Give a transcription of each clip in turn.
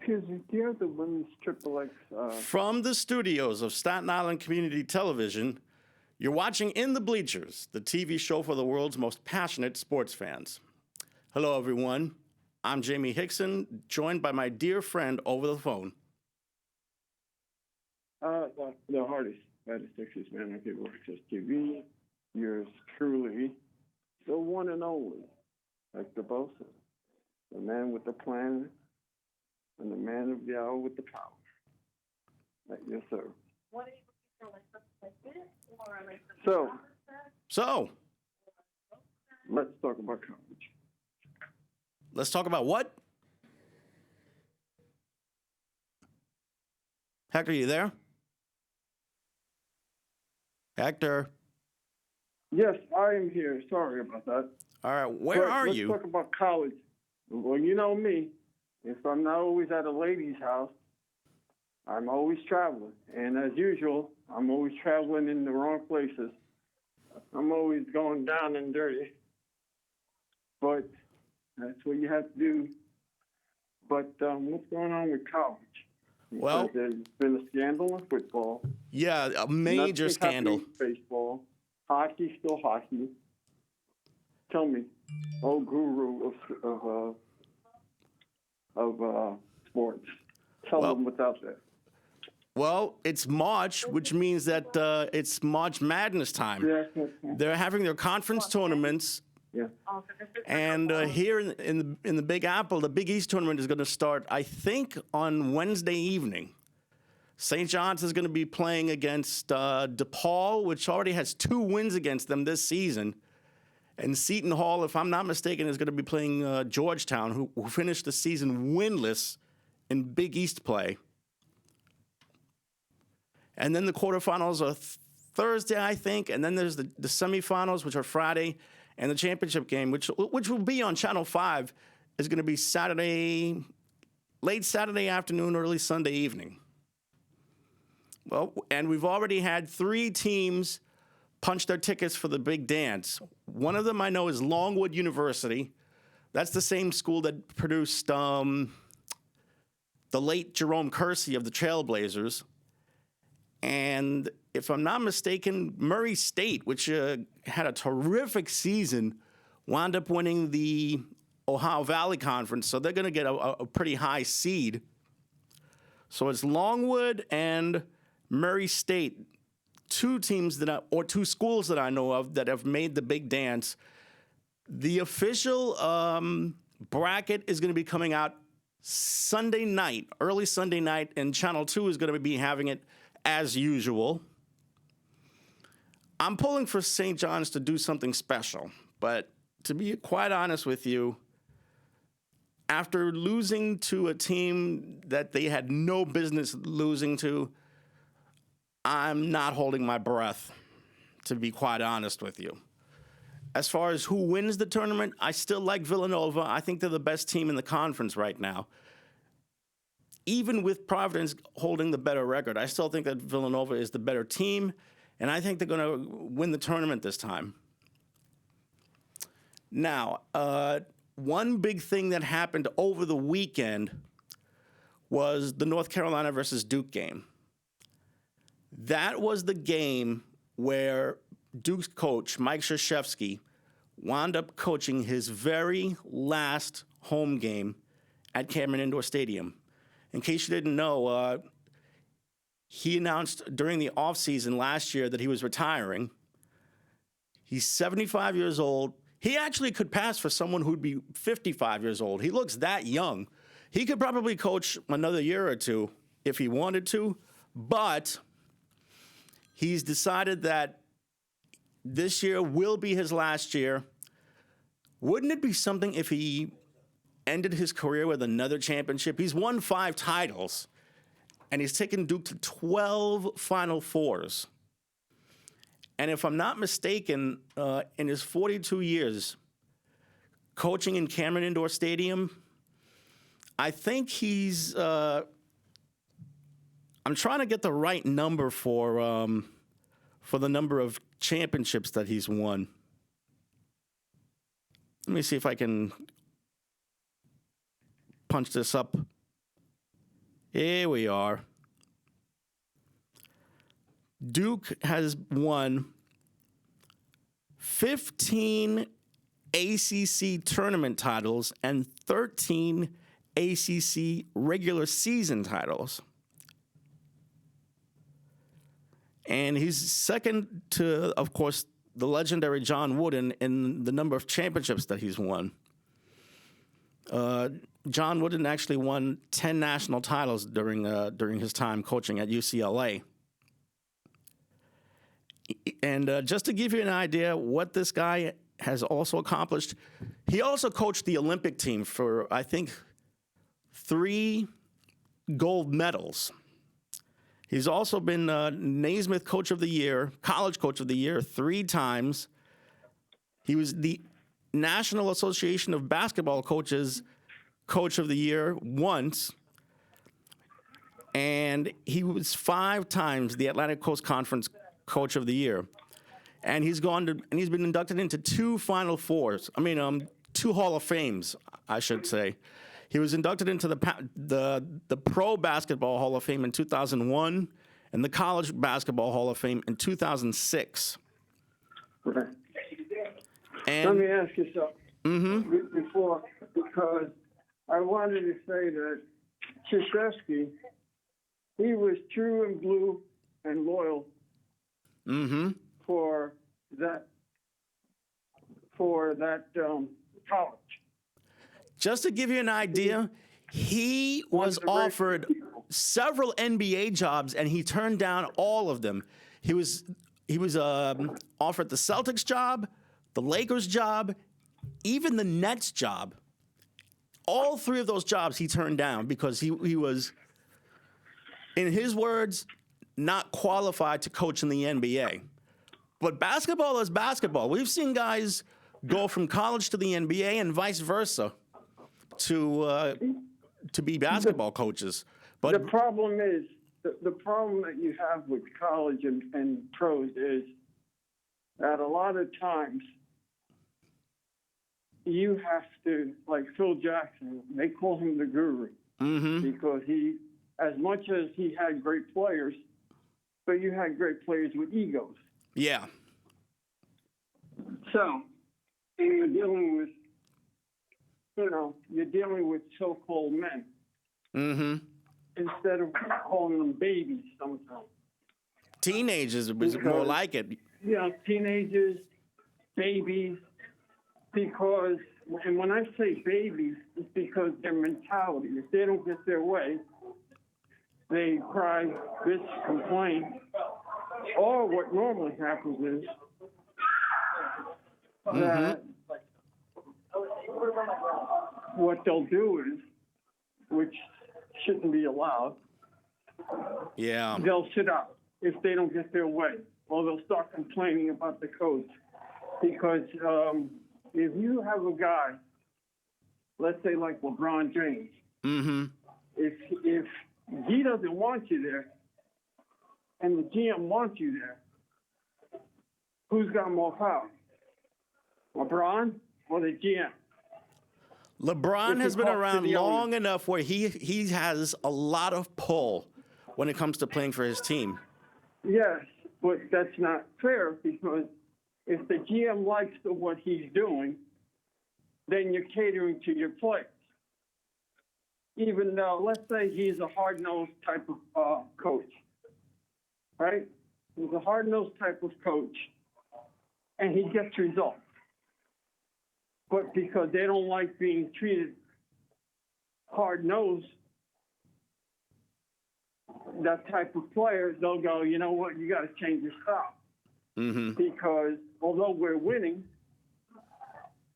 Excuse me, do you have the women's Triple X? From the studios of Staten Island Community Television, you're watching In the Bleachers, the TV show for the world's most passionate sports fans. Hello, everyone. I'm Jaime Hixson, joined by my dear friend over the phone. The hardest Sixers man on Cable Access TV. Yours truly, the one and only, Hector Bosa, the man with the plan and the man of the hour with the power. Yes, sir. So, let's talk about college. Let's talk about what? Hector, you there? Hector. Yes, I am here. Sorry about that. All right, where are you? Let's talk about college. Well, you know me. If I'm not always at a lady's house, I'm always traveling. And as usual, I'm always traveling in the wrong places. I'm always going down and dirty. But that's what you have to do. But what's going on with college? Well, there's been a scandal in football. Yeah, a major scandal. Baseball. Hockey, still hockey. Tell me, old guru of sports. Tell them what's out there. Well, it's March, which means that it's March Madness time. Yeah. They're having their conference tournaments. Yeah. And here in the Big Apple, the Big East tournament is going to start, I think, on Wednesday evening. St. John's is going to be playing against DePaul, which already has 2 wins against them this season. And Seton Hall, if I'm not mistaken, is going to be playing Georgetown, who finished the season winless in Big East play. And then the quarterfinals are Thursday, I think, and then there's the semifinals, which are Friday, and the championship game, which will be on Channel 5, is going to be Saturday, late Saturday afternoon, early Sunday evening. Well, and we've already had 3 teams punch their tickets for the big dance. One of them I know is Longwood University. That's the same school that produced the late Jerome Kersey of the Trailblazers. And if I'm not mistaken, Murray State, which had a terrific season, wound up winning the Ohio Valley Conference, so they're going to get a pretty high seed. So it's Longwood and Murray State, 2 teams or 2 schools that I know of that have made the big dance. The official bracket is going to be coming out Sunday night, early Sunday night, and Channel 2 is going to be having it as usual. I'm pulling for St. John's to do something special, but to be quite honest with you, after losing to a team that they had no business losing to, I'm not holding my breath, to be quite honest with you. As far as who wins the tournament, I still like Villanova. I think they're the best team in the conference right now. Even with Providence holding the better record, I still think that Villanova is the better team, and I think they're going to win the tournament this time. Now, one big thing that happened over the weekend was the North Carolina versus Duke game. That was the game where Duke's coach, Mike Krzyzewski, wound up coaching his very last home game at Cameron Indoor Stadium. In case you didn't know, he announced during the offseason last year that he was retiring. He's 75 years old. He actually could pass for someone who'd be 55 years old. He looks that young. He could probably coach another year or 2 if he wanted to, but he's decided that this year will be his last year. Wouldn't it be something if he ended his career with another championship? He's won 5 titles, and he's taken Duke to 12 Final Fours. And if I'm not mistaken, in his 42 years coaching in Cameron Indoor Stadium, I think he's I'm trying to get the right number for the number of championships that he's won. Let me see if I can punch this up Here we are. Duke has won 15 ACC tournament titles and 13 ACC regular season titles. And he's second to, of course, the legendary John Wooden in the number of championships that he's won. John Wooden actually won 10 national titles during his time coaching at UCLA. And just to give you an idea what this guy has also accomplished, he also coached the Olympic team for, I think, 3 gold medals. He's also been Naismith Coach of the Year, College Coach of the Year 3 times. He was the National Association of Basketball Coaches Coach of the Year once. And he was 5 times the Atlantic Coast Conference Coach of the Year. And he's been inducted into 2 Final Fours. 2 Hall of Fames, I should say. He was inducted into the Pro Basketball Hall of Fame in 2001 and the College Basketball Hall of Fame in 2006. Right. And let me ask you something before, because I wanted to say that Krzyzewski, he was true and blue and loyal for that college. Just to give you an idea, he was offered several NBA jobs, and he turned down all of them. He was offered the Celtics job, the Lakers job, even the Nets job. All 3 of those jobs he turned down because he was, in his words, not qualified to coach in the NBA. But basketball is basketball. We've seen guys go from college to the NBA and vice versa to be basketball coaches. But the problem is, the problem that you have with college and pros is that a lot of times you have to, like Phil Jackson, they call him the guru because he, as much as he had great players, but you had great players with egos. Yeah. So, and you're dealing with so-called men. Instead of calling them babies sometimes. Teenagers was more like it. Yeah, teenagers, babies, because, and when I say babies, it's because their mentality, if they don't get their way, they cry, bitch, complain. Or what normally happens is that what they'll do is, which shouldn't be allowed, they'll sit out if they don't get their way, or they'll start complaining about the coach. Because if you have a guy, let's say like LeBron James, if he doesn't want you there, and the GM wants you there, who's got more power? LeBron or the GM? LeBron has been around long enough where he has a lot of pull when it comes to playing for his team. Yes, but that's not fair, because if the GM likes what he's doing, then you're catering to your players. Even though, let's say he's a hard-nosed type of coach, right? He's a hard-nosed type of coach, and he gets results. But because they don't like being treated hard-nosed, that type of player, they'll go, you know what, you got to change your style. Because although we're winning,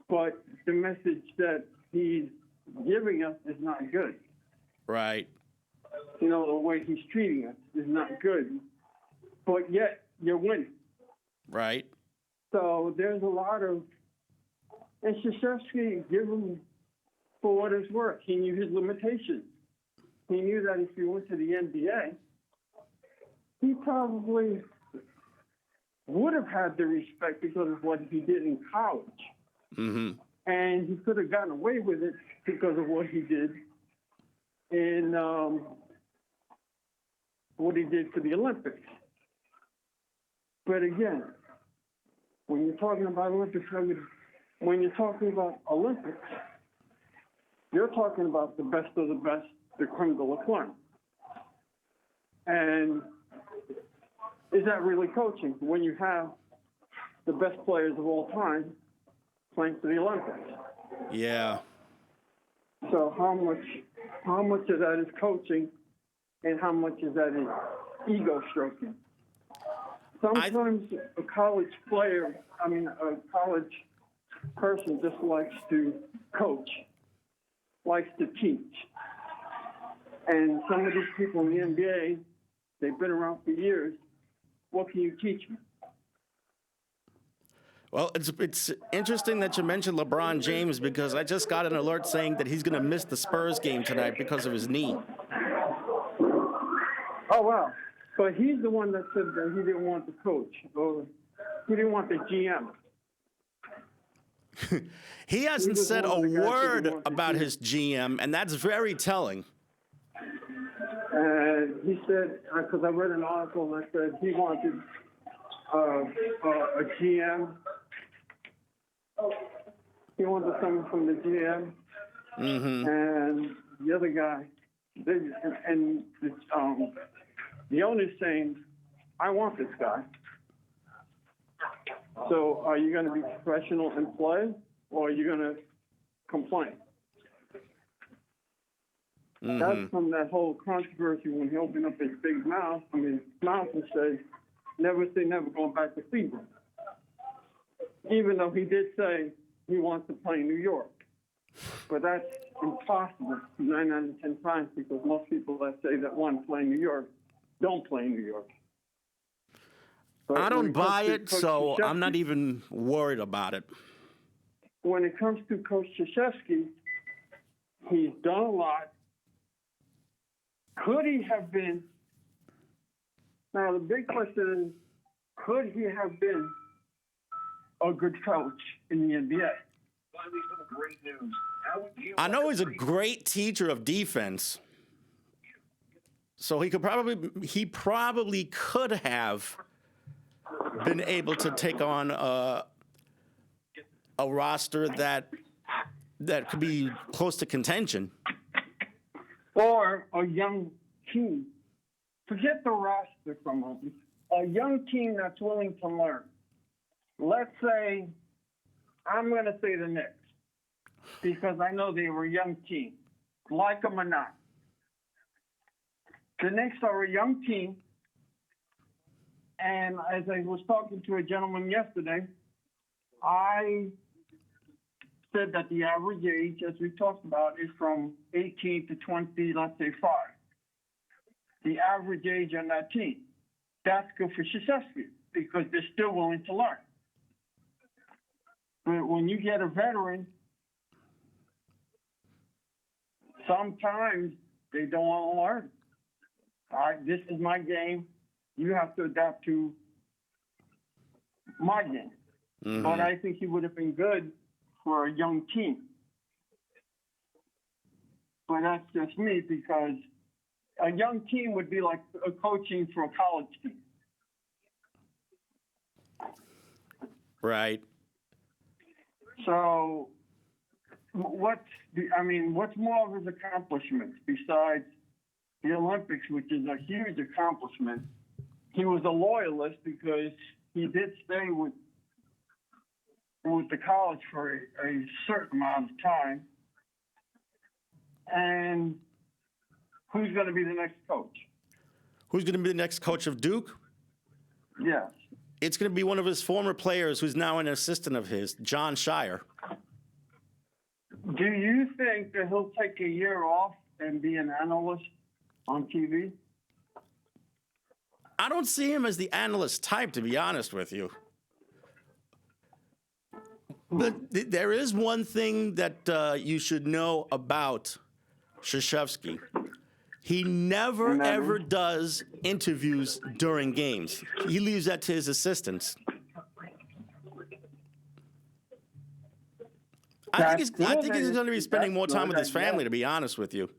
but the message that he's giving us is not good. Right. You know, the way he's treating us is not good. But yet, you're winning. Right. So there's a lot of, and Krzyzewski, give him for what it's worth. He knew his limitations. He knew that if he went to the NBA, he probably would have had the respect because of what he did in college. And he could have gotten away with it because of what he did in what he did for the Olympics. But again, when you're talking about Olympics, you're talking about the best of the best, the creme de la creme. And is that really coaching when you have the best players of all time playing for the Olympics? Yeah. So how much of that is coaching and how much of that is ego stroking? Sometimes a college person just likes to coach, likes to teach. And some of these people in the NBA, they've been around for years. What can you teach me? Well, it's interesting that you mentioned LeBron James because I just got an alert saying that he's going to miss the Spurs game tonight because of his knee. Oh, wow. But he's the one that said that he didn't want the coach, or he didn't want the GM. He hasn't said a word about his GM, and that's very telling. And he said, because I read an article that said he wanted a GM. He wanted someone from the GM. Mm-hmm. And the other guy, the owner's saying, I want this guy. So are you going to be professional and play, or are you going to complain? Mm-hmm. That's from that whole controversy when he opened up his big mouth. And said, never say never going back to Cleveland. Even though he did say he wants to play in New York. But that's impossible 9 out of 10 times because most people that say that want to play in New York don't play in New York. But I don't buy it, Coach so Krzyzewski, I'm not even worried about it. When it comes to Coach Krzyzewski, he's done a lot. Could he have been? Now, the big question is, could he have been a good coach in the NBA? I know he's a great teacher of defense. So he probably could have been able to take on a roster that could be close to contention. Or a young team. Forget the roster for a moment. A young team that's willing to learn. Let's say, I'm going to say the Knicks, because I know they were a young team, like them or not. The Knicks are a young team, and as I was talking to a gentleman yesterday, I said that the average age, as we talked about, is from 18 to 20, let's say 5. The average age on that team. That's good for Krzyzewski because they're still willing to learn. But when you get a veteran, sometimes they don't want to learn. All right, this is my game. You have to adapt to my game. Mm-hmm. But I think he would have been good for a young team. But that's just me because a young team would be like a coaching for a college team. Right. So what's more of his accomplishments besides the Olympics, which is a huge accomplishment? He was a loyalist because he did stay with the college for a certain amount of time. And who's going to be the next coach? Who's going to be the next coach of Duke? Yes. It's going to be one of his former players who's now an assistant of his, John Shire. Do you think that he'll take a year off and be an analyst on TV? I don't see him as the analyst type, to be honest with you. But there is one thing that you should know about Krzyzewski. He never, ever does interviews during games. He leaves that to his assistants. I think he's going to be spending more time with his family, to be honest with you.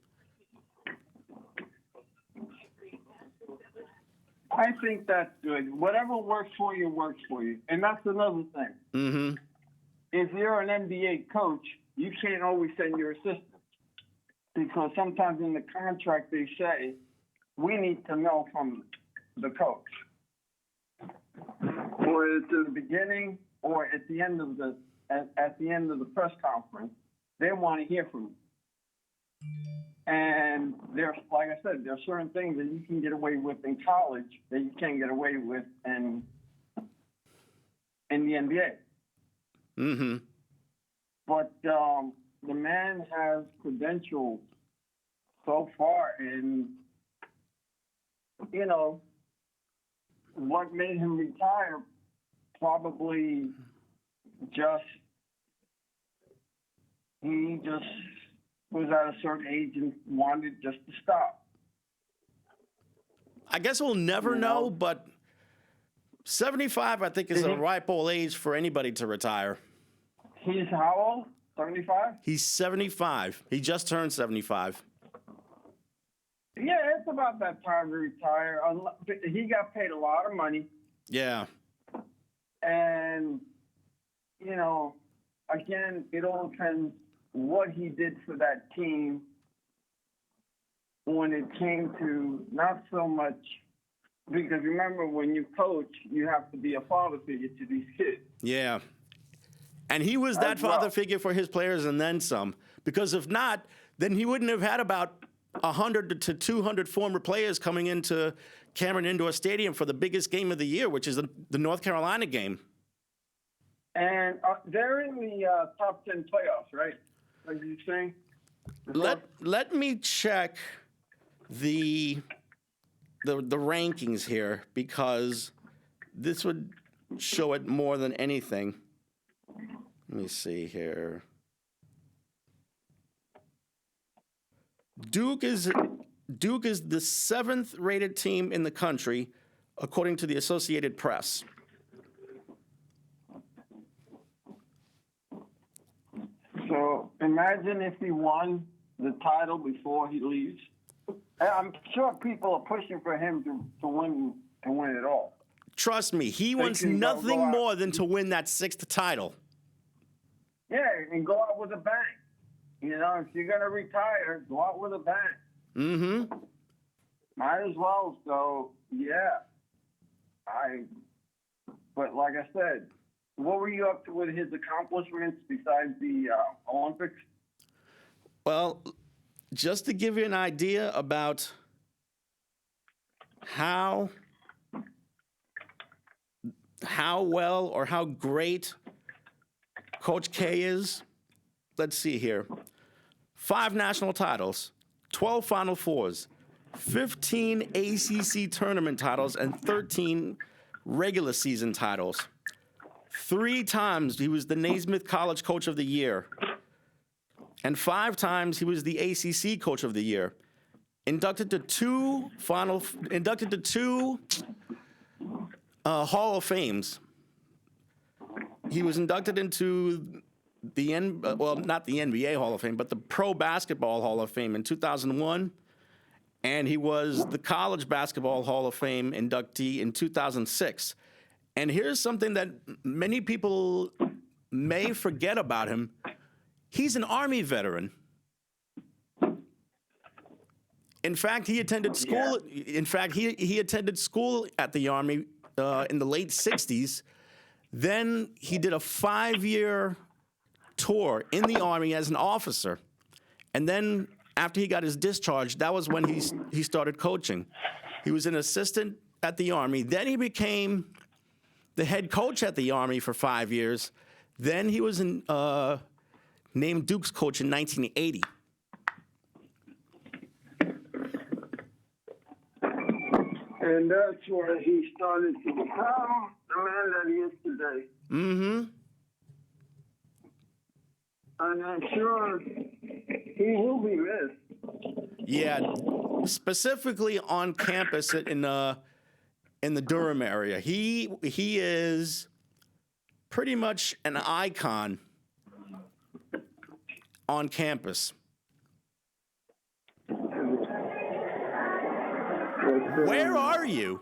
I think that's good. Whatever works for you, works for you. And that's another thing. Mm-hmm. If you're an NBA coach, you can't always send your assistant. Because sometimes in the contract they say, we need to know from the coach. Or at the beginning or at the end of the press conference, they want to hear from you. And there's, like I said, there are certain things that you can get away with in college that you can't get away with in the NBA. Mm-hmm. But the man has credentials so far, and what made him retire probably he just was at a certain age and wanted just to stop. I guess we'll never know, but 75, I think, is a ripe old age for anybody to retire. He's how old? 75? He's 75. He just turned 75. Yeah, it's about that time to retire. He got paid a lot of money. Yeah. And, again, it all depends what he did for that team when it came to not so much, because remember, when you coach, you have to be a father figure to these kids. Yeah. And he was that father figure for his players and then some. Because if not, then he wouldn't have had about 100 to 200 former players coming into Cameron Indoor Stadium for the biggest game of the year, which is the North Carolina game. And they're in the top 10 playoffs, right? Like you saying? Let me check the rankings here, because this would show it more than anything. Let me see here. Duke is the 7th rated team in the country, according to the Associated Press. So imagine if he won the title before he leaves. I'm sure people are pushing for him to win it all. Trust me, he wants nothing more than to win that 6th title. Yeah, and go out with a bang. If you're going to retire, go out with a bang. Mm-hmm. Might as well. So, yeah. But like I said, what were you up to with his accomplishments besides the Olympics? Well, just to give you an idea about how well or how great Coach K is, let's see here. 5 national titles, 12 Final Fours, 15 ACC tournament titles, and 13 regular season titles. 3 times he was the Naismith College Coach of the Year. And 5 times he was the ACC Coach of the Year. Inducted to 2 Hall of Fames. He was inducted into not the NBA Hall of Fame, but the Pro Basketball Hall of Fame in 2001. And he was the College Basketball Hall of Fame inductee in 2006. And here's something that many people may forget about him. He's an Army veteran. In fact, he attended school. Yeah. In fact, he attended school at the Army in the late 60s. Then he did a 5-year tour in the Army as an officer. And then after he got his discharge, that was when he started coaching. He was an assistant at the Army. Then he became the head coach at the Army for 5 years. Then he was named Duke's coach in 1980. And that's where he started to become the man that he is today. Mm-hmm. And I'm sure he will be missed. Yeah, specifically on campus in the Durham area. He is pretty much an icon on campus. Where are you?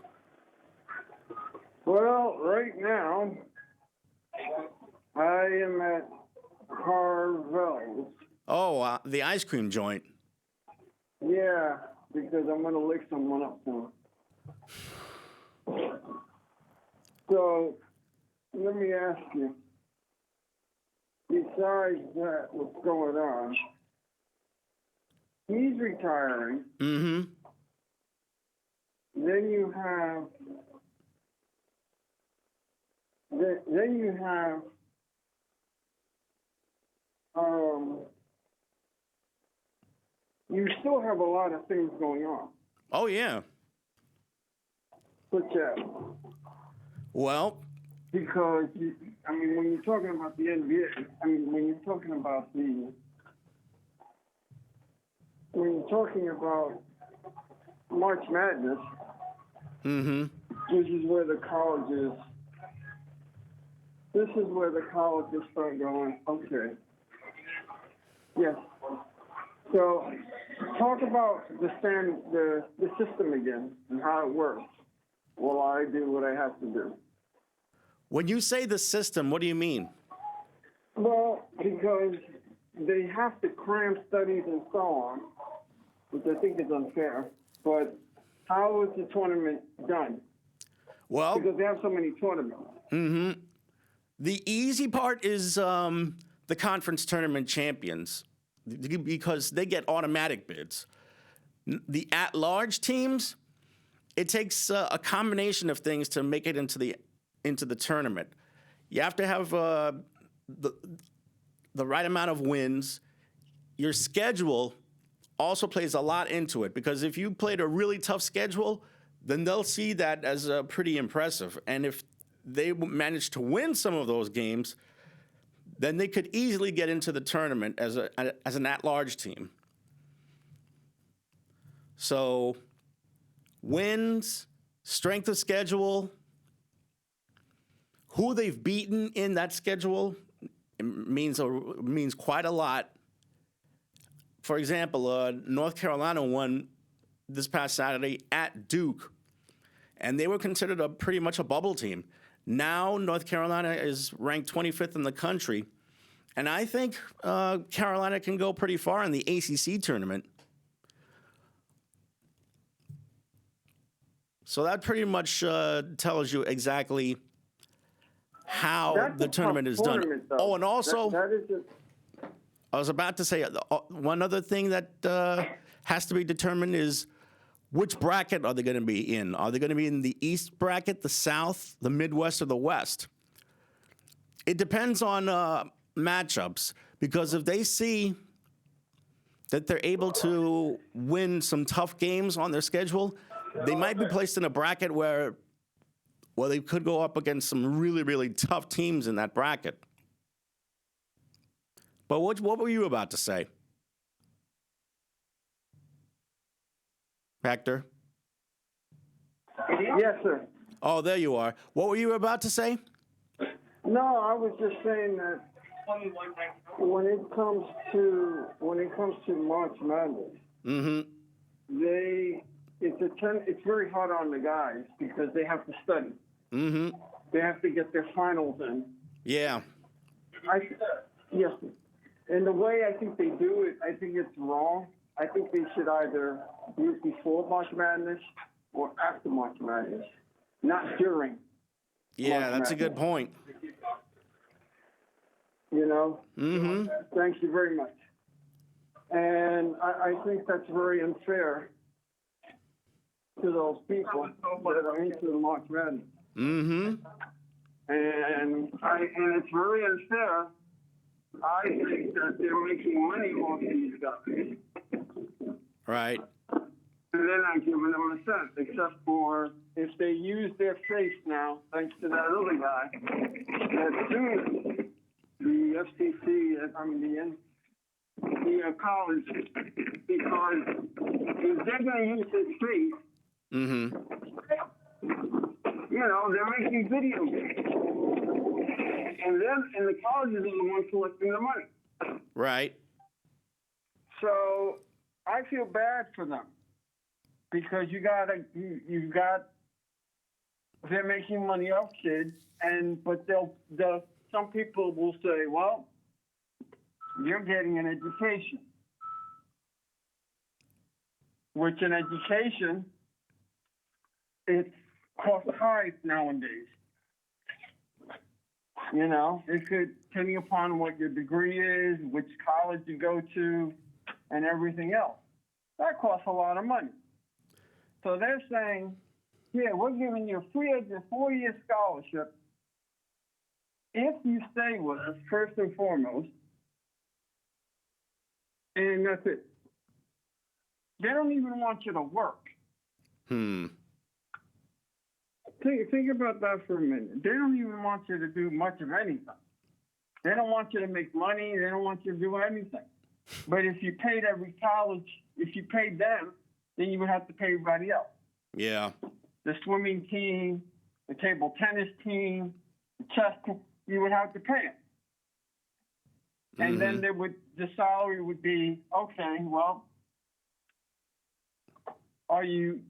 Well, right now, I am at Carvel's. Oh, the ice cream joint. Yeah, because I'm going to lick someone up for him. So, let me ask you, besides that, what's going on? He's retiring. Mm-hmm. Then you have, you still have a lot of things going on. Oh, yeah. What's that? Well, Because, when you're talking about the NBA, when you're talking about March Madness, mm-hmm. this is where the colleges start going, okay. Yes. So, talk about the system again and how it works while I do what I have to do. When you say the system, what do you mean? Well, because they have to cram studies and so on, which I think is unfair. But how is the tournament done? Well, Because they have so many tournaments. mm-hmm. The easy part is the conference tournament champions, because they get automatic bids. The at-large teams, it takes a combination of things to make it into the tournament. You have to have the right amount of wins. Your schedule also plays a lot into it, because if you played a really tough schedule, then they'll see that as pretty impressive. And if they manage to win some of those games, then they could easily get into the tournament as an at-large team. So wins, strength of schedule, who they've beaten in that schedule means quite a lot. For example, North Carolina won this past Saturday at Duke, and they were considered pretty much a bubble team. Now North Carolina is ranked 25th in the country, and I think Carolina can go pretty far in the ACC tournament. So that pretty much tells you exactly how the tournament is done. Though. Oh, and also, that is just... I was about to say, one other thing that has to be determined is which bracket are they going to be in? Are they going to be in the East bracket, the South, the Midwest, or the West? It depends on matchups, because if they see that they're able to win some tough games on their schedule, they might be placed in a bracket where they could go up against some really, really tough teams in that bracket. But what were you about to say, Hector? Yes, sir. Oh, there you are. What were you about to say? No, I was just saying that when it comes to March Madness, Mm-hmm. it's very hard on the guys because they have to study. Mm-hmm. They have to get their finals in. Yeah. Yes. And the way I think they do it, I think it's wrong. I think they should either do it before March Madness or after March Madness, not during. Yeah, March that's Madness. a good point. You know? Mm-hmm. Thank you very much. And I think that's very unfair to those people that are into the March Madness. Mm-hmm. And it's very unfair. I think that they're making money off these guys. Right. And they're not giving them a cent, except for if they use their face now, thanks to that other guy, that sued the FCC, the college, because if they're going to use his face, Mm-hmm. they're making video games. And the colleges are the ones collecting the money. Right. So I feel bad for them because you got they're making money off kids, but some people will say, well, you're getting an education, which an education, it costs high nowadays. You know, it could, depending upon what your degree is, which college you go to, and everything else. That costs a lot of money. So they're saying, yeah, we're giving you a free 4-year scholarship if you stay with us, first and foremost, and that's it. They don't even want you to work. Think about that for a minute. They don't even want you to do much of anything. They don't want you to make money. They don't want you to do anything. But if you paid every college, if you paid them, then you would have to pay everybody else. Yeah. The swimming team, the table tennis team, the chess team, you would have to pay them. And then the salary would be, okay, well, are you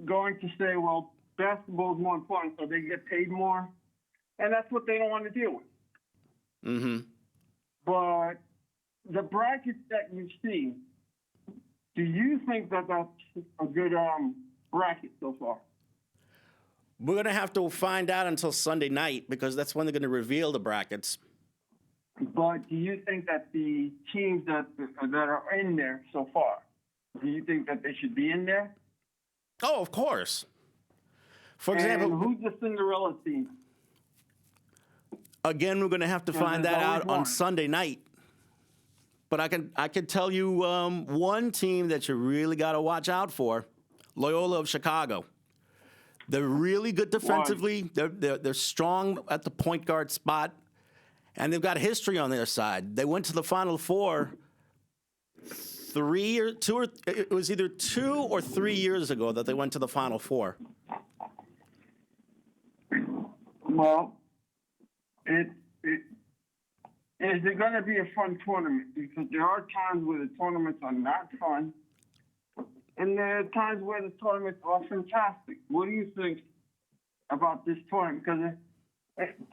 going to say, well, basketball is more important, so they get paid more? And that's what they don't want to deal with. But the brackets that you see, do you think that that's a good bracket so far? We're going to have to find out until Sunday night because that's when they're going to reveal the brackets. But do you think that the teams that are in there so far, do you think that they should be in there? Oh, of course. For example, and who's the Cinderella team? Again, we're going to have to find that out on Sunday night. But I can tell you one team that you really got to watch out for: Loyola of Chicago. They're really good defensively. They're strong at the point guard spot, and they've got history on their side. They went to the Final Four it was either 2 or 3 years ago that they went to the Final Four. Well, is it going to be a fun tournament? Because there are times where the tournaments are not fun, and there are times where the tournaments are fantastic. What do you think about this tournament? Because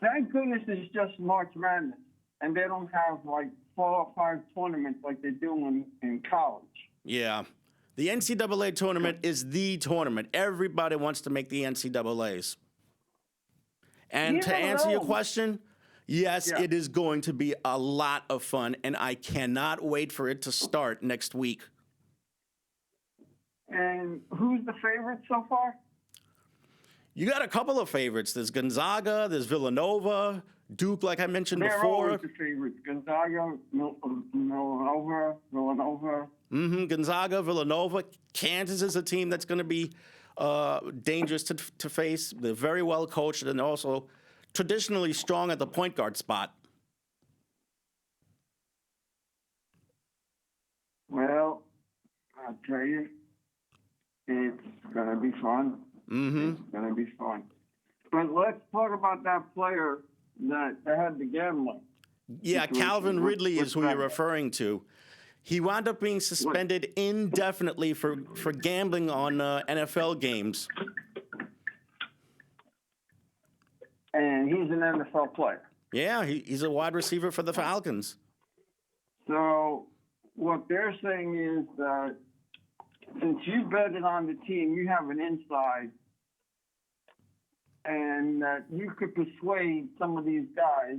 thank goodness it's just March Madness, and they don't have like 4 or 5 tournaments like they do in college. Yeah. The NCAA tournament is the tournament. Everybody wants to make the NCAAs. And to answer your question, yes, it is going to be a lot of fun, and I cannot wait for it to start next week. And who's the favorite so far? You got a couple of favorites. There's Gonzaga, there's Villanova, Duke, like I mentioned before. They're always the favorites. Gonzaga, Villanova. Gonzaga, Villanova. Kansas is a team that's going to be dangerous to face. They're very well coached and also traditionally strong at the point guard spot. Well, I'll tell you, it's going to be fun. It's going to be fun. But let's talk about that player that had the gambling. Yeah, Calvin Ridley is who you're referring to. He wound up being suspended indefinitely for gambling on NFL games. And he's an NFL player. Yeah, he's a wide receiver for the Falcons. So what they're saying is that since you betted on the team, you have an inside, and that you could persuade some of these guys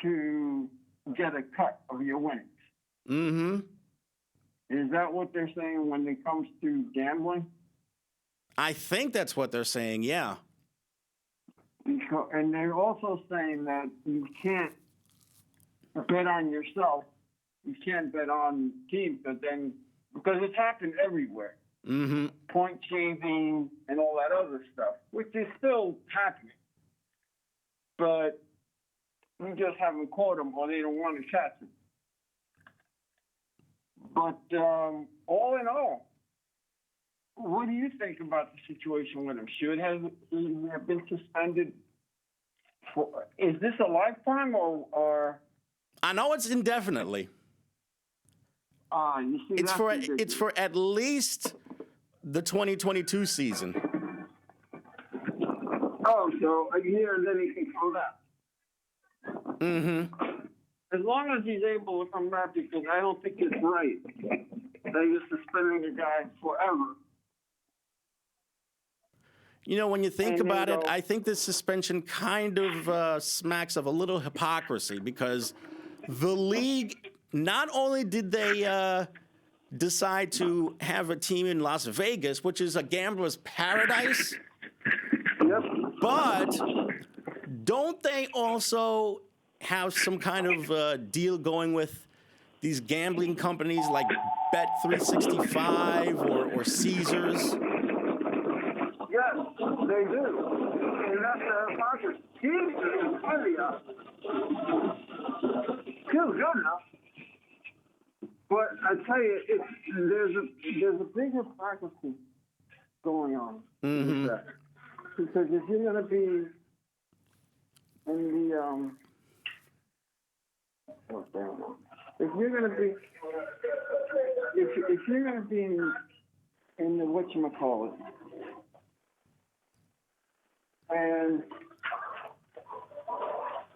to get a cut of your winnings. Is that what they're saying when it comes to gambling? I think that's what they're saying, yeah. And they're also saying that you can't bet on yourself. You can't bet on teams, but then because it's happened everywhere. Point shaving and all that other stuff, which is still happening. But we just haven't caught them, or they don't want to catch them. But all in all, what do you think about the situation with him? Should he have been suspended? Is this a lifetime or? I know it's indefinitely. You see, it's for at least the 2022 season. Oh, so a year and then he can come back. Mm-hmm. As long as he's able to come back, because I don't think it's right that you're suspending a guy forever. You know, when you think And then about it, go- I think this suspension kind of smacks of a little hypocrisy because the league, not only did they decide to have a team in Las Vegas, which is a gambler's paradise, Yep. but don't they also have some kind of deal going with these gambling companies like Bet365 or Caesars? Yes, they do. And that's the hypocrisy. Jesus is really up. Feels good enough. But I tell you, there's a big hypocrisy going on with that. Because if you're going to be in the if you're going to be if you're going to be in the whatchamacallit, and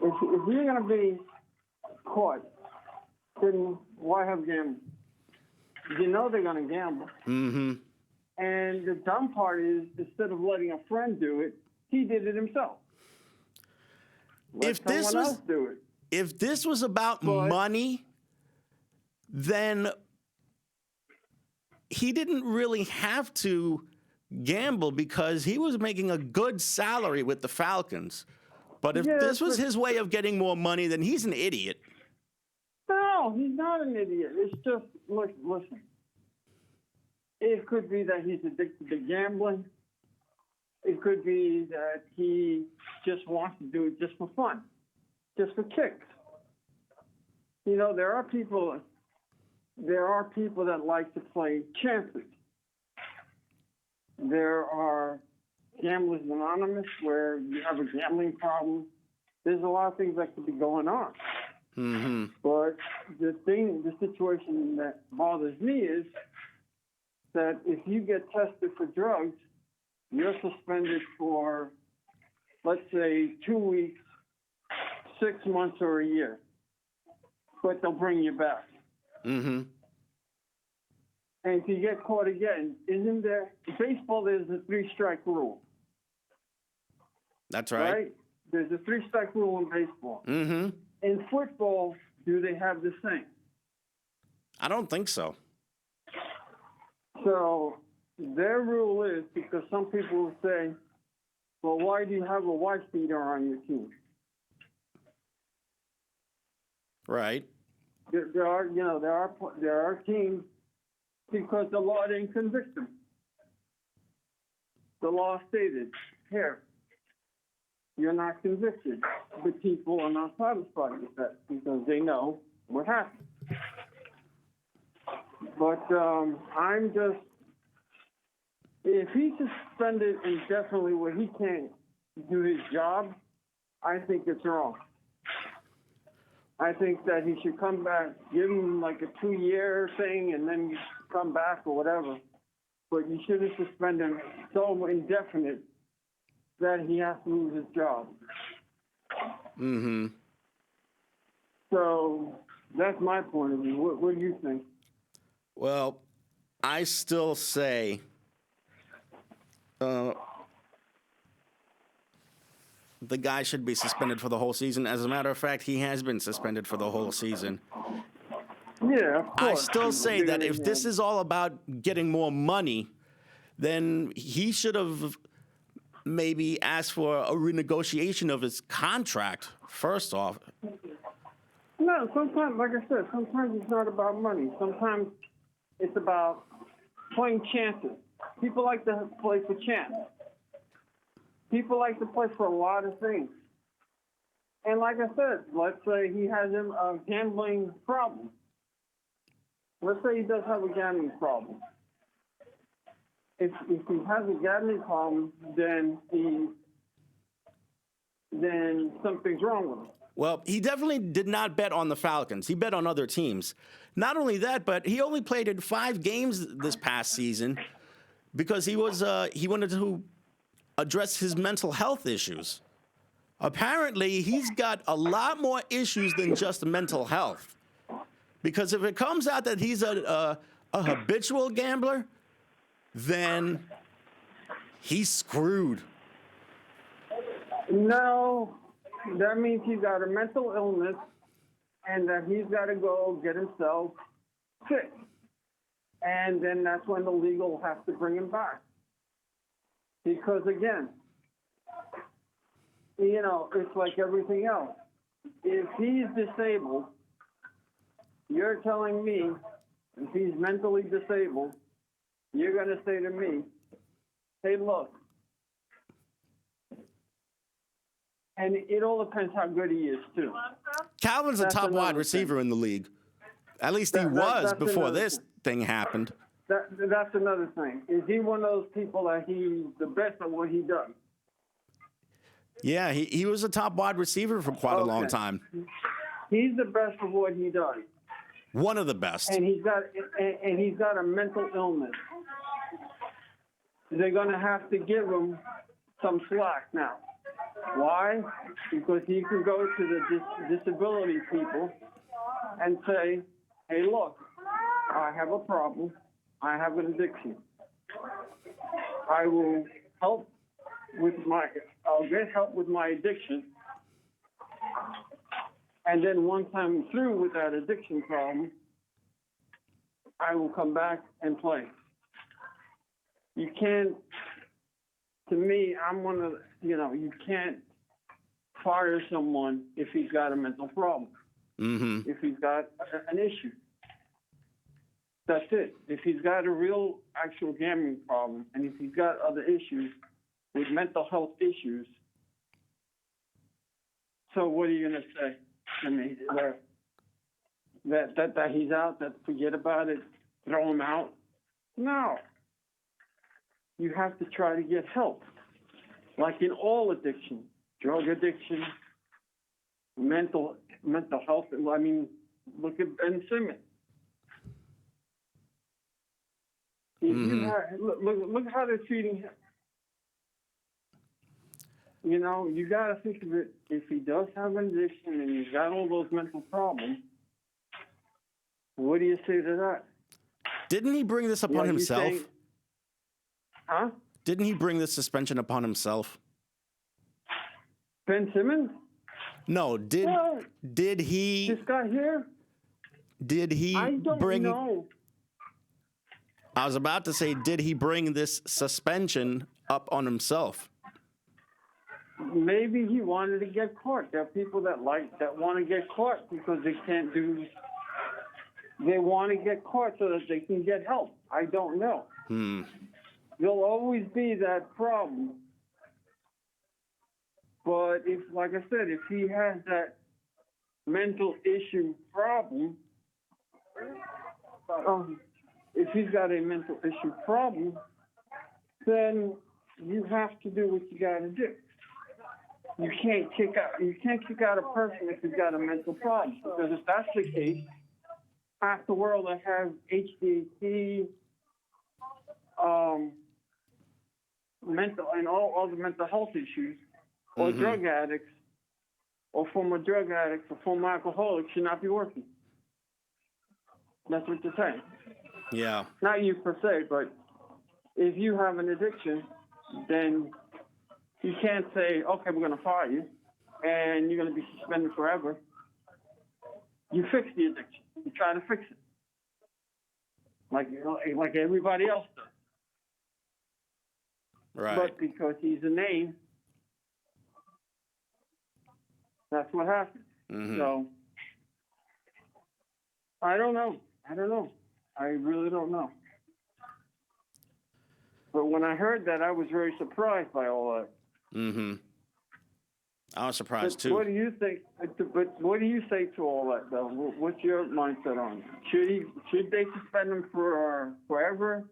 if you're going to be caught, then why have gambling? You know they're going to gamble. Mm-hmm. And the dumb part is, instead of letting a friend do it, he did it himself. Let someone else do it. If this was about money, then he didn't really have to gamble because he was making a good salary with the Falcons. But if this was his way of getting more money, then he's an idiot. No, he's not an idiot. It's just, listen. It could be that he's addicted to gambling. It could be that he just wants to do it just for fun, just for kicks. You know, there are people that like to play chances. There are Gamblers Anonymous where you have a gambling problem. There's a lot of things that could be going on. Mm-hmm. But the situation that bothers me is that if you get tested for drugs, you're suspended for, let's say, 2 weeks, 6 months, or a year. But they'll bring you back. Mm-hmm. And if you get caught again, isn't there? In baseball, there's a 3-strike rule. That's right. Right? There's a 3-strike rule in baseball. Mm-hmm. In football, do they have the same? I don't think so. So their rule is, because some people will say, well, why do you have a wife beater on your team? Right. There are teams, because the law didn't convict them. The law stated, here, you're not convicted. But people are not satisfied with that because they know what happened. But I'm just, if he's suspended indefinitely where he can't do his job, I think it's wrong. I think that he should come back, give him like a 2-year thing, and then you come back or whatever. But you shouldn't suspend him so indefinite that he has to lose his job. Mm-hmm. So that's my point of view. What do you think? Well, I still say the guy should be suspended for the whole season. As a matter of fact, he has been suspended for the whole season. Yeah, of course. I still say that if this is all about getting more money, then he should have maybe asked for a renegotiation of his contract, first off. No, sometimes, like I said, sometimes it's not about money. Sometimes it's about playing chances. People like to play for chance. People like to play for a lot of things. And like I said, let's say he has a gambling problem. Let's say he does have a gambling problem. If he has a gambling problem, then something's wrong with him. Well, he definitely did not bet on the Falcons. He bet on other teams. Not only that, but he only played in 5 games this past season because he wanted to address his mental health issues. Apparently, he's got a lot more issues than just mental health. Because if it comes out that he's a habitual gambler, then he's screwed. No, that means he's got a mental illness and that he's got to go get himself fixed. And then that's when the legal will have to bring him back. Because again, it's like everything else. If he's disabled, you're telling me if he's mentally disabled, you're going to say to me, hey, look, and it all depends how good he is, too. Calvin's a top wide receiver in the league. At least he was before this thing happened. That's another thing. Is he one of those people that he's the best at what he does? Yeah, he was a top wide receiver for quite a long time. He's the best at what he does. One of the best. And he's got a mental illness. They're going to have to give him some slack now. Why? Because he can go to the disability people and say, hey, look, I have a problem. I have an addiction. I will I'll get help with my addiction. And then once I'm through with that addiction problem, I will come back and play. You can't, to me, I'm one of, you can't fire someone if he's got a mental problem, if he's got an issue. That's it. If he's got a real, actual gambling problem, and if he's got other issues with mental health issues, so what are you going to say to me? That he's out, that forget about it, throw him out? No. You have to try to get help. Like in all addiction, drug addiction, mental health. I mean, look at Ben Simmons. Look how they're treating him. You got to think of it. If he does have an addiction and he's got all those mental problems, what do you say to that? Didn't he bring this upon himself? Huh? Didn't he bring this suspension upon himself? Ben Simmons? No. Did he? This guy here? Did he I don't know. I was about to say, did he bring this suspension up on himself? Maybe he wanted to get caught. There are people that want to get caught because they can't do. They want to get caught so that they can get help. I don't know. There'll always be that problem. But like I said, if he has that mental issue problem, if he's got a mental issue problem, then you have to do what you got to do. You can't kick out a person if he's got a mental problem, because if that's the case, half the world that has HDHD, mental and all the mental health issues, or drug addicts, or former drug addicts, or former alcoholics should not be working. That's what you're saying. Yeah. Not you per se, but if you have an addiction, then you can't say, okay, we're going to fire you, and you're going to be suspended forever. You fix the addiction. You try to fix it. Like everybody else does. Right. But because he's a name, that's what happens. So, I don't know. I really don't know. But when I heard that, I was very surprised by all that. I was surprised too. What do you think? But what do you say to all that, though? What's your mindset on it? Should they suspend him for forever?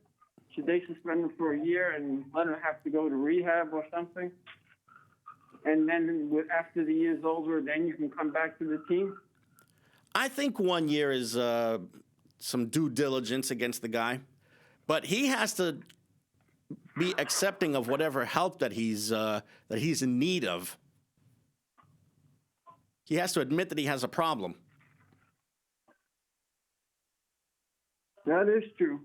Should they suspend him for a year and let him have to go to rehab or something? And then after the year's over, then you can come back to the team? I think 1 year is some due diligence against the guy. But he has to be accepting of whatever help that he's in need of. He has to admit that he has a problem. That is true.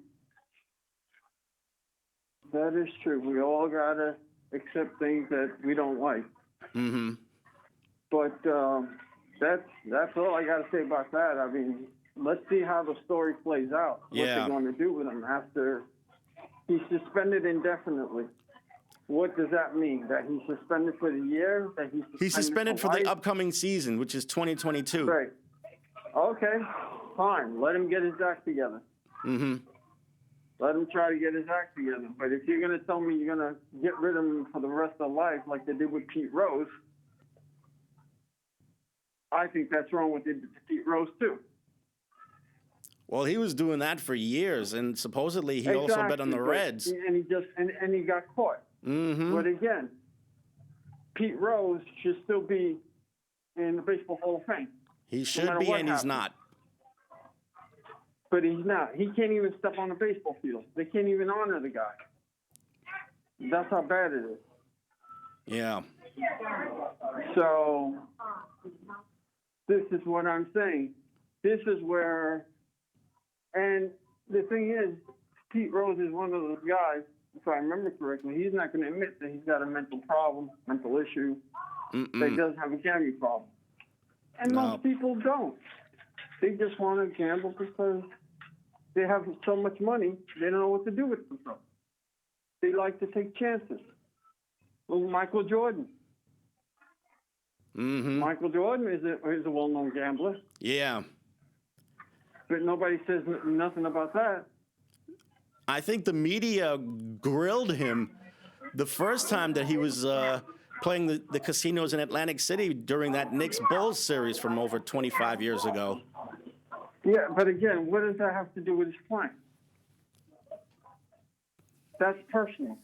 That is true. We all gotta accept things that we don't like. Mm-hmm. But that's all I gotta say about that. I mean, let's see how the story plays out. What they're going to do with him after he's suspended indefinitely. What does that mean? That he's suspended for the year? That He's suspended for the life? upcoming season, which is 2022. Right. Okay. Fine. Let him get his act together. Mm-hmm. Let him try to get his act together. But if you're going to tell me you're going to get rid of him for the rest of life like they did with Pete Rose, I think that's wrong with Pete Rose, too. Well, he was doing that for years, and supposedly he also bet on the Reds. And he got caught. Mm-hmm. But again, Pete Rose should still be in the Baseball Hall of Fame. He should be, and he's not. But he's not. He can't even step on the baseball field. They can't even honor the guy. That's how bad it is. Yeah. So this is what I'm saying. This is where, and the thing is, Pete Rose is one of those guys, if I remember correctly, he's not going to admit that he's got a mental problem, mental issue, that he doesn't have a gambling problem. And most people don't. They just want to gamble because they have so much money, they don't know what to do with themselves. They like to take chances. Well, Michael Jordan. Mm-hmm. Michael Jordan is a well-known gambler. Yeah. But nobody says nothing about that. I think the media grilled him the first time that he was playing the casinos in Atlantic City during that Knicks-Bulls series from over 25 years ago. Yeah, but again, what does that have to do with his playing? That's personal.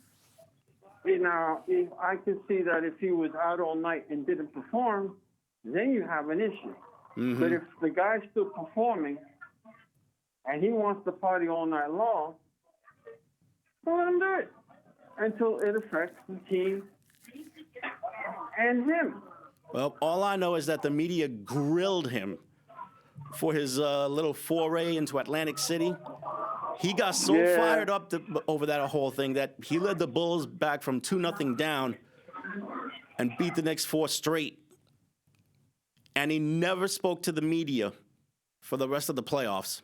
Now, if I can see that if he was out all night and didn't perform, then you have an issue. Mm-hmm. But if the guy's still performing and he wants to party all night long, well, let him do it until it affects the team and him. Well, all I know is that the media grilled him for his little foray into Atlantic City. He got so fired up over that whole thing that he led the Bulls back from 2-0 down and beat the Knicks 4 straight. And he never spoke to the media for the rest of the playoffs.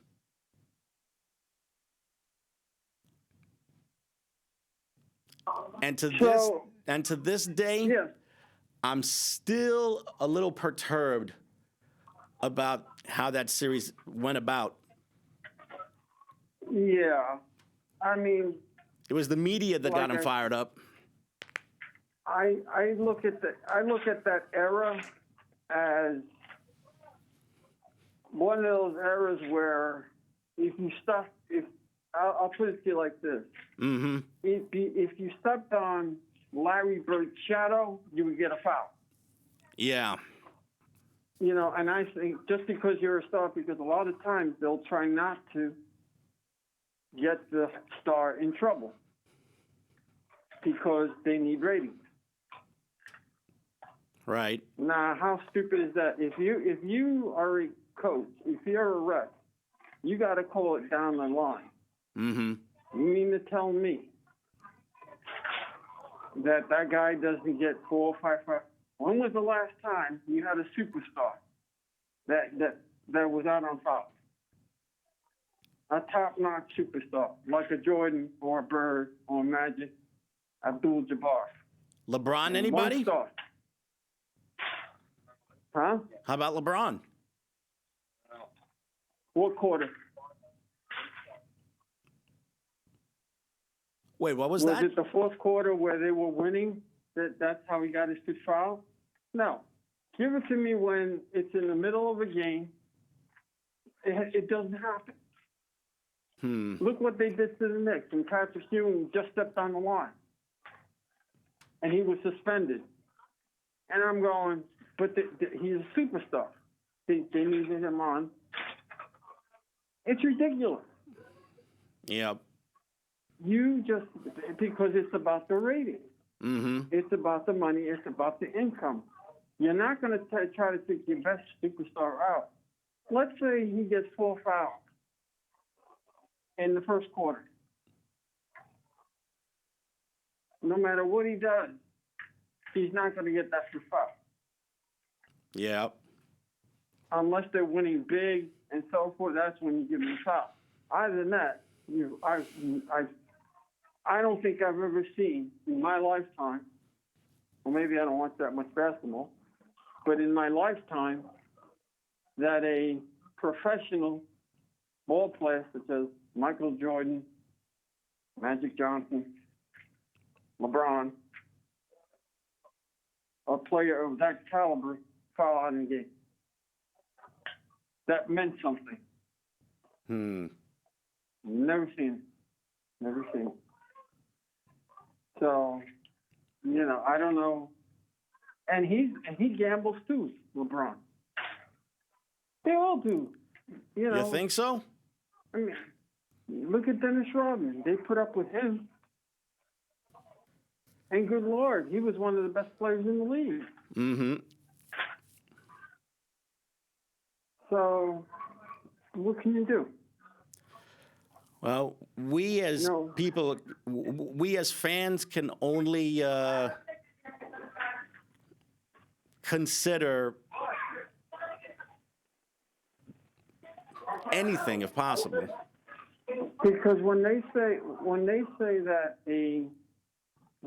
And to this day, I'm still a little perturbed about how that series went about. Yeah, I mean, it was the media that got him fired up. I look at that era as one of those eras where I'll put it to you like this. Mm-hmm. If you stepped on Larry Bird's shadow, you would get a foul. Yeah. You know, and I think just because you're a star, because a lot of times they'll try not to get the star in trouble because they need ratings. Right. Now, how stupid is that? If you are a coach, if you're a rep, you got to call it down the line. Mm-hmm. You mean to tell me that guy doesn't get 4 or 5 fouls? When was the last time you had a superstar that was out on foul? A top-notch superstar, like a Jordan or a Bird or a Magic, Abdul-Jabbar. LeBron, anybody? One star. Huh? How about LeBron? What quarter? Wait, what was that? Was it the fourth quarter where they were winning? That's how he got his 2 foul? No. Give it to me when it's in the middle of a game. It doesn't happen. Look what they did to the Knicks. And Patrick Ewing just stepped on the line. And he was suspended. And I'm going, but he's a superstar. They needed him on. It's ridiculous. Yep. You just, because it's about the ratings. Mm-hmm. It's about the money. It's about the income. You're not going to try to take your best superstar out. Let's say he gets 4 fouls in the first quarter. No matter what he does, he's not going to get that 4 foul. Yeah. Unless they're winning big and so forth, that's when you give them a foul. Other than that, I don't think I've ever seen in my lifetime, or maybe I don't watch that much basketball, but in my lifetime, that a professional ball player such as Michael Jordan, Magic Johnson, LeBron, a player of that caliber foul out in the game. That meant something. Never seen it. Never seen it. So, I don't know. And he gambles too, LeBron. They all do. You think so? I mean, look at Dennis Rodman. They put up with him. And good Lord, he was one of the best players in the league. Mm-hmm. So, what can you do? Well, we as people, we as fans can only consider anything if possible. Because when they say that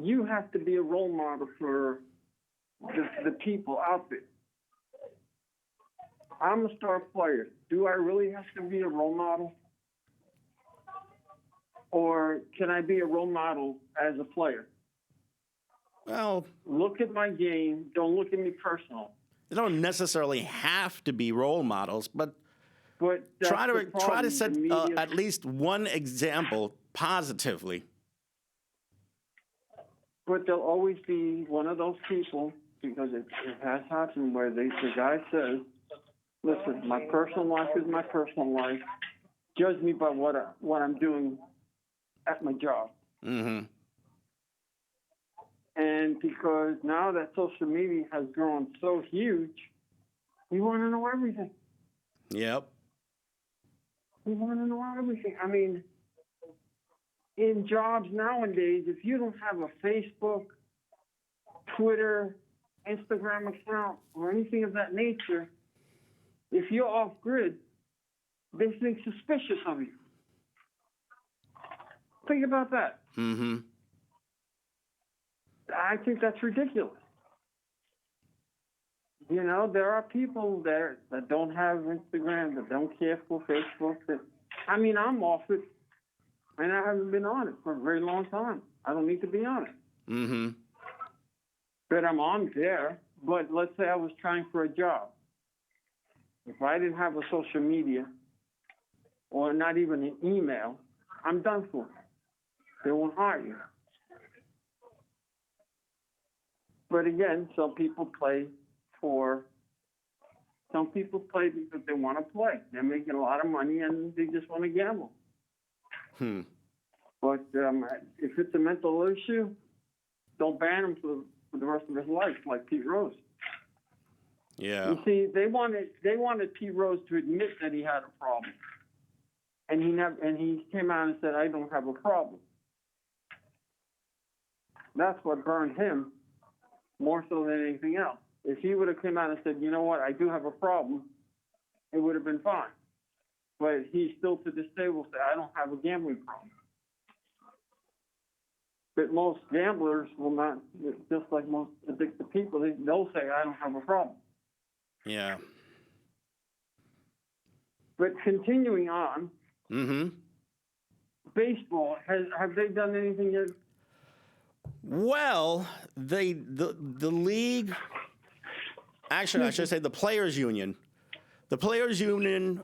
you have to be a role model for the people out there. I'm a star player. Do I really have to be a role model? Or can I be a role model as a player? Well, look at my game. Don't look at me personal. They don't necessarily have to be role models, but try to set at least one example positively. But there'll always be one of those people, because it has happened where the guy says, "Listen, my personal life is my personal life. Judge me by what I'm doing at my job." Mm-hmm. And because now that social media has grown so huge, you want to know everything. Yep. You want to know everything. I mean, in jobs nowadays, if you don't have a Facebook, Twitter, Instagram account, or anything of that nature, if you're off grid, they think suspicious of you. Think about that. Mm-hmm. I think that's ridiculous. There are people there that don't have Instagram, that don't care for Facebook. I'm off it, and I haven't been on it for a very long time. I don't need to be on it. Mm-hmm. But I'm on there. But let's say I was trying for a job. If I didn't have a social media, or not even an email, I'm done for. They won't hire you. But again, some people play because they want to play. They're making a lot of money and they just want to gamble. But if it's a mental issue, don't ban him for the rest of his life, like Pete Rose. Yeah. You see, they wanted Pete Rose to admit that he had a problem, and he came out and said, "I don't have a problem." That's what burned him more so than anything else. If he would have come out and said, "You know what, I do have a problem," it would have been fine. But he still to this day will say, "I don't have a gambling problem." But most gamblers will not, just like most addicted people, they'll say, "I don't have a problem." Yeah. But continuing on, Mm-hmm. baseball, have they done anything yet? Well, the league, actually, I should say the Players Union. The Players Union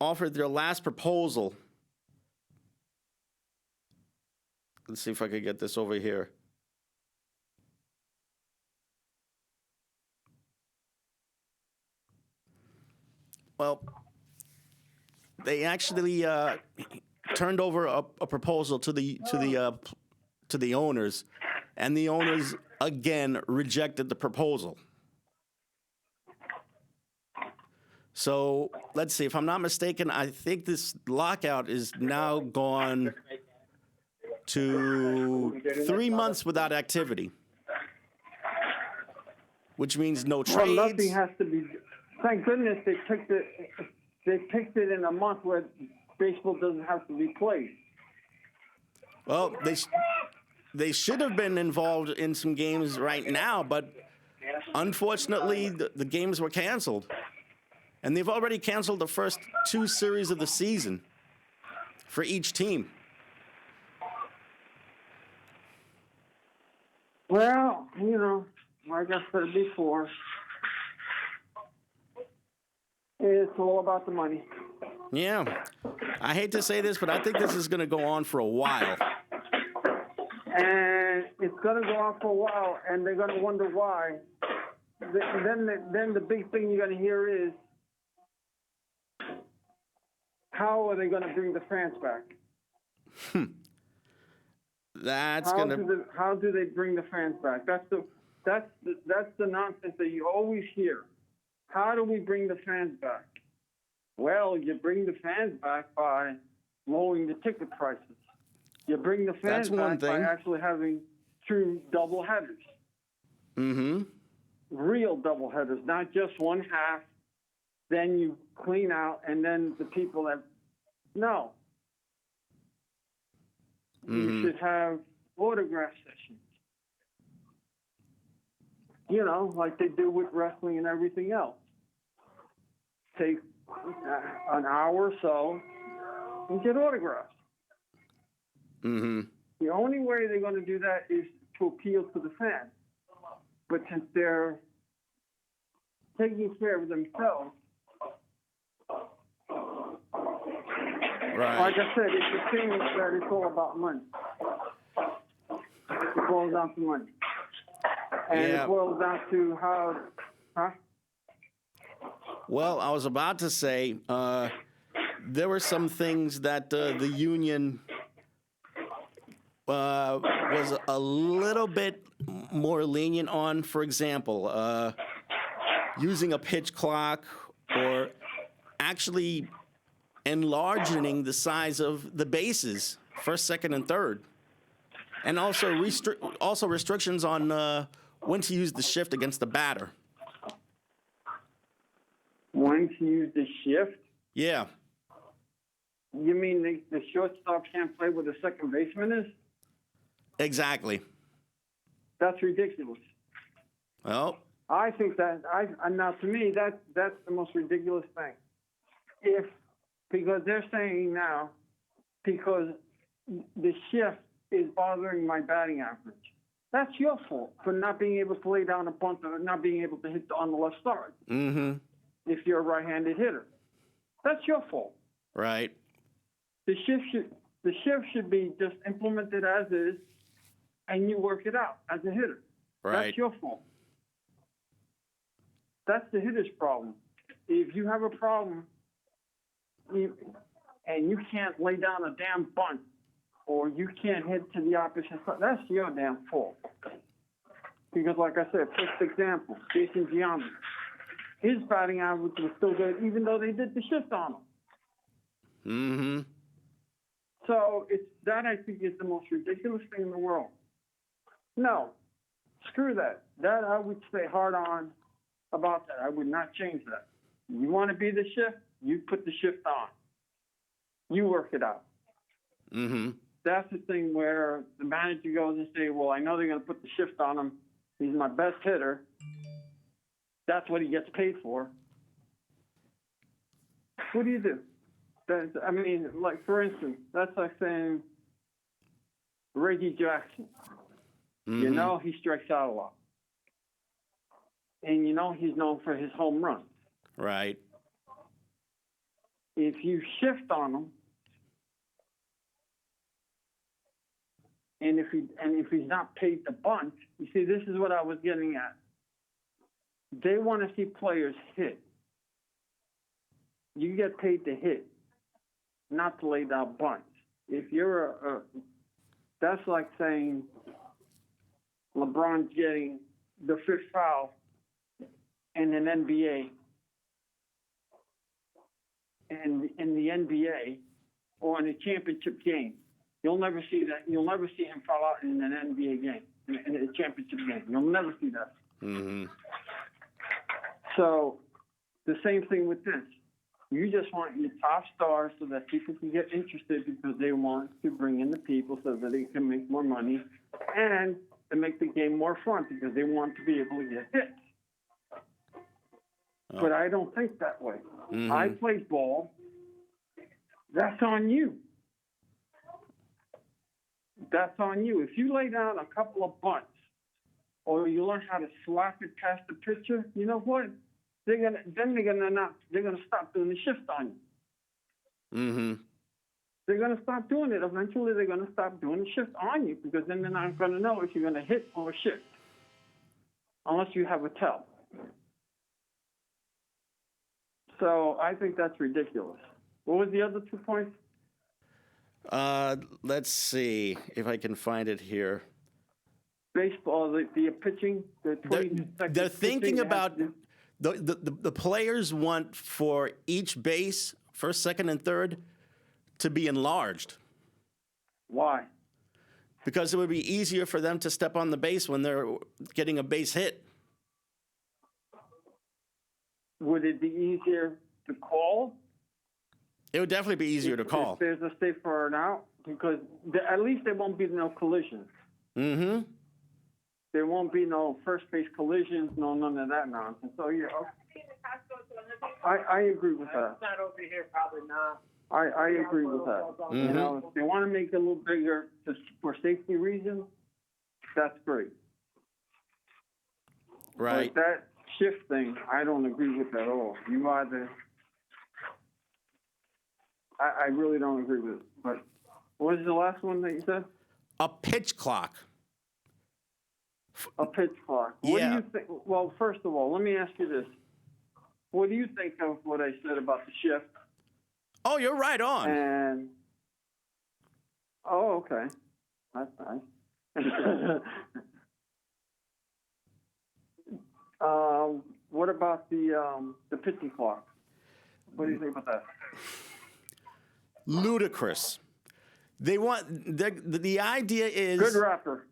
offered their last proposal. Let's see if I could get this over here. Well, they actually turned over a proposal to the owners, and the owners again rejected the proposal. So let's see. If I'm not mistaken, I think this lockout is now gone to 3 months without activity, which means no trades. Well, nothing has to be. Thank goodness they picked it. They picked it in a month where baseball doesn't have to be played. Well, they should have been involved in some games right now, but unfortunately, the games were canceled. And they've already canceled the first 2 series of the season for each team. Well, like I said before, it's all about the money. Yeah. I hate to say this, but I think this is going to go on for a while. And it's going to go on for a while, and they're going to wonder why. Then the big thing you're going to hear is, how are they going to bring the fans back? How do they bring the fans back? That's the nonsense that you always hear. How do we bring the fans back? Well, you bring the fans back by lowering the ticket prices. You bring the fans back by actually having true double headers. Mm-hmm. Real double headers, not just one half. Then you clean out, and then the people that no. You should have autograph sessions. Like they do with wrestling and everything else. Take an hour or so and get autographs. Mm-hmm. The only way they're going to do that is to appeal to the fans. But since they're taking care of themselves, right. Like I said, it's a thing that it's all about money. It boils down to money. And it boils down to huh? Well, I was about to say, there were some things that the union was a little bit more lenient on. For example, using a pitch clock or actually enlarging the size of the bases, first, second, and third. And also restrictions on when to use the shift against the batter. When to use the shift? Yeah. You mean the shortstop can't play where the second baseman is? Exactly. That's ridiculous. Well, I think that now to me that's the most ridiculous thing. Because they're saying now, because the shift is bothering my batting average. That's your fault for not being able to lay down a bunt or not being able to hit on the left side. Mm-hmm. If you're a right-handed hitter, that's your fault. Right. The shift should be just implemented as is, and you work it out as a hitter. Right. That's your fault. That's the hitter's problem. If you have a problem and you can't lay down a damn bunt or you can't hit to the opposite side, that's your damn fault. Because like I said, first example, Jason Giambi. His batting average was still good even though they did the shift on him. Mm-hmm. So that I think is the most ridiculous thing in the world. No, screw that. That I would stay hard on about that. I would not change that. You want to be the shift? You put the shift on. You work it out. Mm-hmm. That's the thing where the manager goes and says, well, I know they're going to put the shift on him. He's my best hitter. That's what he gets paid for. What do you do? Like, for instance, that's like saying Reggie Jackson. Mm-hmm. He strikes out a lot. And he's known for his home runs. Right. If you shift on him, and if he's not paid the bunt, you see, this is what I was getting at. They want to see players hit. You get paid to hit, not to lay down bunts. if you're that's like saying LeBron's getting the fifth foul in an NBA, and in the NBA or in a championship game. You'll never see that. You'll never see him foul out in an NBA game, in a championship game. You'll never see that. Mm-hmm. So the same thing with this. You just want your top stars so that people can get interested because they want to bring in the people so that they can make more money and to make the game more fun because they want to be able to get hits. Oh. But I don't think that way. Mm-hmm. I play ball. That's on you. That's on you. If you lay down a couple of bunts or you learn how to slap it past the pitcher, you know what? They're gonna stop doing the shift on you. Mm-hmm. They're gonna stop doing it. Eventually, they're gonna stop doing the shift on you because then they're not gonna know if you're gonna hit or shift, unless you have a tell. So I think that's ridiculous. What was the other 2 points? Let's see if I can find it here. Baseball, the pitching, the 20 They're thinking pitching about the players want for each base, first, second, and third, to be enlarged. Why? Because it would be easier for them to step on the base when they're getting a base hit. Would it be easier to call? It would definitely be easier to call. If there's a safe for an out, because at least there won't be no collisions. Mm-hmm. There won't be no first base collisions, none of that nonsense. So yeah, I agree with that. Not over here, probably not. I agree with that. Mm-hmm. You know, if they want to make it a little bigger for safety reasons, that's great. Right. But that shift thing, I don't agree with at all. You either, I really don't agree with it. But what was the last one that you said? A pitch clock. A pitch clock. What Yeah. do you think? Well, first of all, let me ask you this. What do you think of what I said about the shift? Oh, you're right on. And oh, okay, that's nice. What about the pitching clock? What do you think about that? Ludicrous. They want the idea is Good rapper.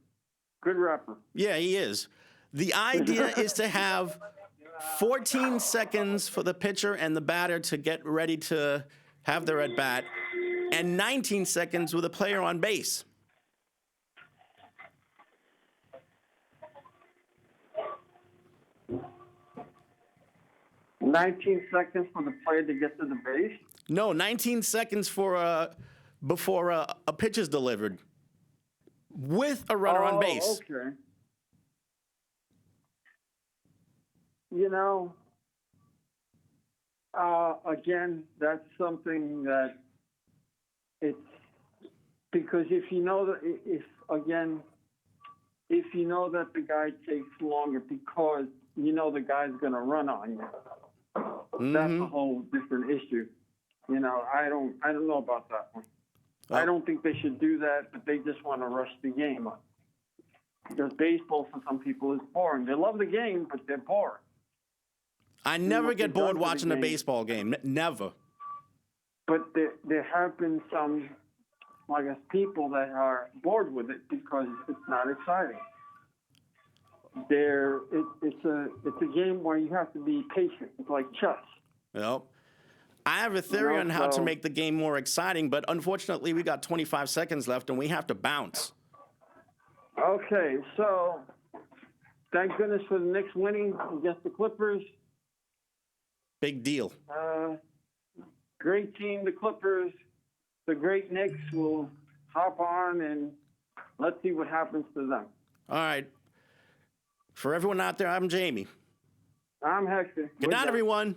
Good rapper. Yeah, he is. The idea is to have 14 seconds for the pitcher and the batter to get ready to have their at bat, and 19 seconds with a player on base. $19 seconds for the player to get to the base. No, 19 seconds for before a pitch is delivered, with a runner on base. Okay. You know, again, that's something that it's because if you know that if you know that the guy takes longer because you know the guy's going to run on you, that's a whole different issue. You know, I don't know about that one. I don't think they should do that, but they just want to rush the game up. Because baseball for some people is boring. They love the game, but they're boring. I never get bored the watching a game. baseball game. Never. But there have been some, I guess, people that are bored with it because it's not exciting. It's a game where you have to be patient. It's like chess. Well, I have a theory on how to so- make the game more exciting, but unfortunately, we got 25 seconds left and we have to bounce. Okay, so thank goodness for the Knicks winning against the Clippers. Big deal. Great team, the Clippers. The great Knicks will hop on and let's see what happens to them. All right. For everyone out there, I'm Jamie. I'm Hector. Good night, everyone.